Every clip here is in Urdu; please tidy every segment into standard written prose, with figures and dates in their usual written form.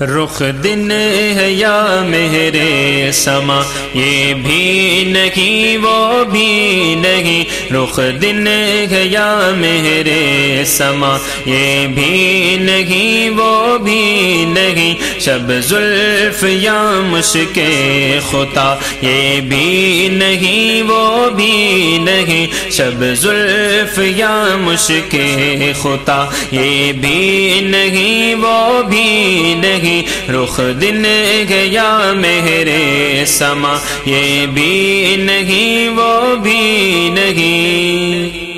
رخ دن ہے یا مہر سما، یہ بھی نہیں وہ بھی نہیں۔ رخ دن ہے یا مہر سما، یہ بھی نہیں وہ بھی نہیں۔ شب زلف یا مشک خطا، یہ بھی نہیں وہ بھی نہیں۔ شب زلف یا مشک خطا، یہ بھی نہیں وہ بھی نہیں۔ رخ دن گیا مہر سما، یہ بھی نہیں وہ بھی نہیں۔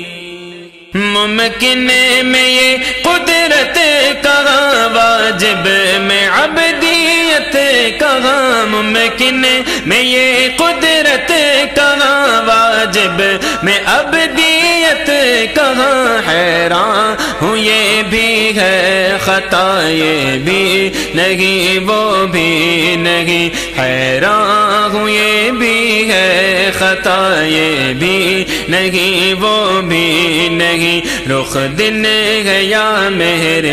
ممکن میں یہ قدرت کہاں، واجب میں عبدیت کہاں۔ ممکن میں یہ قدرت کہاں، واجب میں عبدیت کہاں۔ حیران ہوں یہ بھی ہے خطا، یہ بھی نہیں وہ بھی نہیں۔ حیران ہوں یہ بھی ہے خطا، یہ بھی نہیں وہ بھی نہیں۔ رخ دن گیا مہر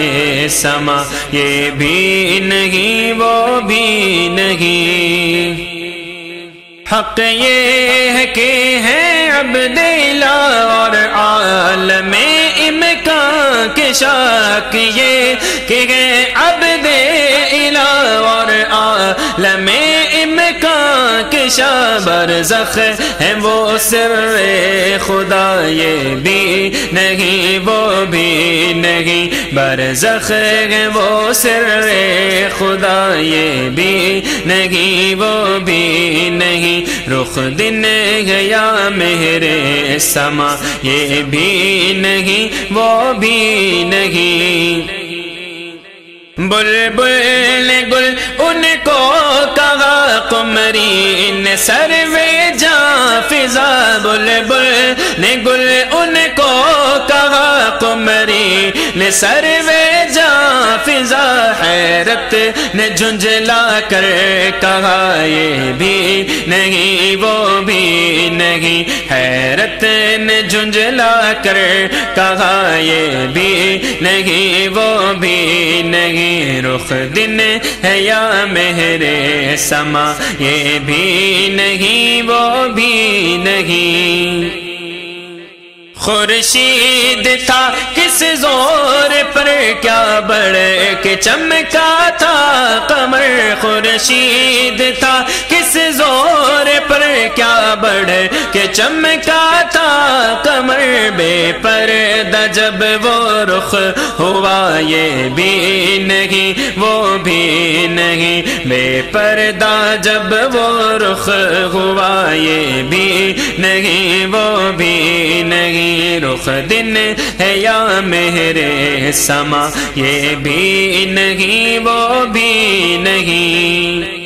سما، یہ بھی نہیں وہ بھی نہیں۔ حق یہ ہے کہ ہے عبد الہ اور عالم امکان کے شاک، یہ کہ ہے عبد الہ اور عالم امکان کے شاہ۔ برزخ ہے وہ سر خدا، یہ بھی نہیں وہ بھی نہیں۔ برزخ ہے وہ سر خدا، یہ بھی نہیں وہ بھی نہیں۔ رخ دن گیا مہر سما، یہ بھی نہیں وہ بھی نہیں۔ بلبل نے گل ان کو کہا، قمری نے سروے جاں فضا۔ بلبل نے گل ان کو کہا، قمری نے سروے جاں فضا۔ حیرت نے جھنجھلا کر کہا، یہ بھی نہیں وہ بھی نہیں۔ حیرت نے جھنجھلا کر کہا، یہ بھی نہیں وہ بھی نہیں۔ رخ دن ہے یا مہر سما، یہ بھی نہیں وہ بھی نہیں۔ خورشید تھا کس زور پر، کیا بڑھ کے چمکا تھا قمر۔ خورشید تھا کس زور پر، کیا بڑھ کے چمکا تھا قمر۔ بے پردہ جب وہ رخ ہوا، یہ بھی نہیں وہ بھی نہیں۔ بے پردہ جب وہ رخ ہوا، یہ بھی نہیں وہ بھی نہیں۔ رخ دن ہے یا مہر سما، یہ بھی نہیں وہ بھی نہیں۔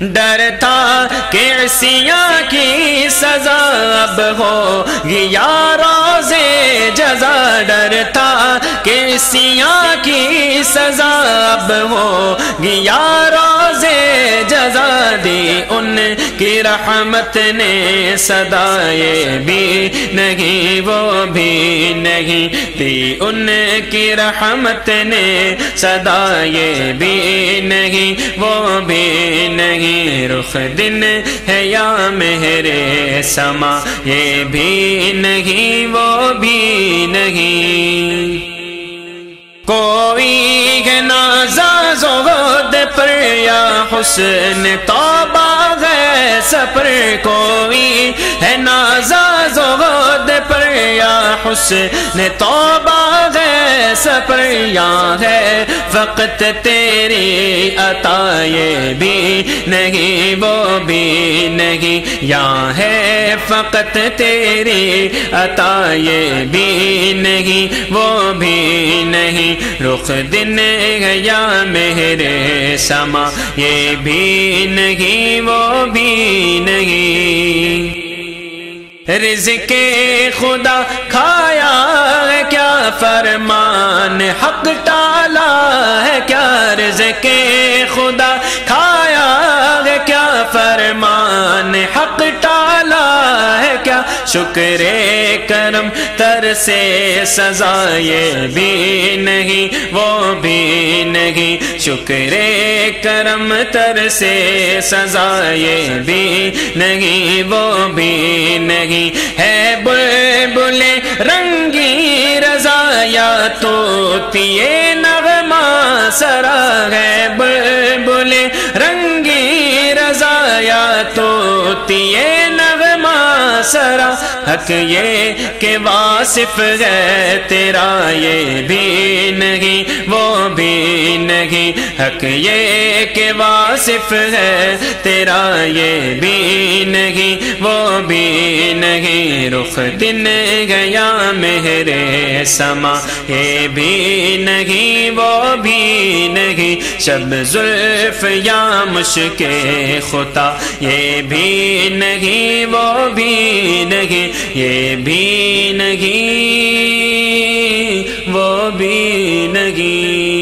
ڈر تھا کہ عصیاں کی سزا اب ہوگی یا روزے جزا۔ ڈر تھا کہ عصیاں کی سزا اب ہوگی یا روزے جزا۔ دی ان کی رحمت نے صدا، یہ بھی نہیں وہ بھی نہیں۔ دی ان کی رحمت نے صدا، یہ بھی نہیں وہ بھی نہیں۔ رخ دن ہے یا مہر سما، یہ بھی نہیں وہ بھی نہیں۔ کوئی ہے نازاز و غد پر، یا حسن توبہ ہے سپر۔ کوئی ہے نازاز و غد پر، یا حسن توبہ ہے سپر۔ یا ہے وقت تیری عطا، یہ بھی نہیں وہ بھی نہیں۔ یا ہے فقط تیری عطا، یہ بھی نہیں وہ بھی نہیں۔ رخ دن گیا مہر سما، یہ بھی نہیں وہ بھی نہیں۔ رزق خدا کھایا ہے کیا، فرمان حق ٹالا ہے کیا۔ رزق خدا کھایا ہے کیا، فرمان حق ٹالا ہے کیا۔ شکر کرم تر سے سزا یہ بھی نہیں وہ بھی نہیں، شکر کرم تر سے سزا یہ بھی نہیں وہ بھی نہیں، ہے بلبل رنگی رضا یا طوطی نغمہ سرا، ہے بلبل رنگی رضا یا طوطی نغمہ سرا، حق یہ کہ واصف ہے تیرا یہ بھی نہیں وہ بھی نہیں، حق یہ کہ واصف ہے تیرا یہ بھی نہیں وہ بھی نہیں، رخ دن گیا مہر سما یہ بھی نہیں وہ بھی نہیں، شب زلف یا مشک خطا یہ بھی نہیں وہ بھی نہیں، یہ بھی نہیں وہ بھی نہیں۔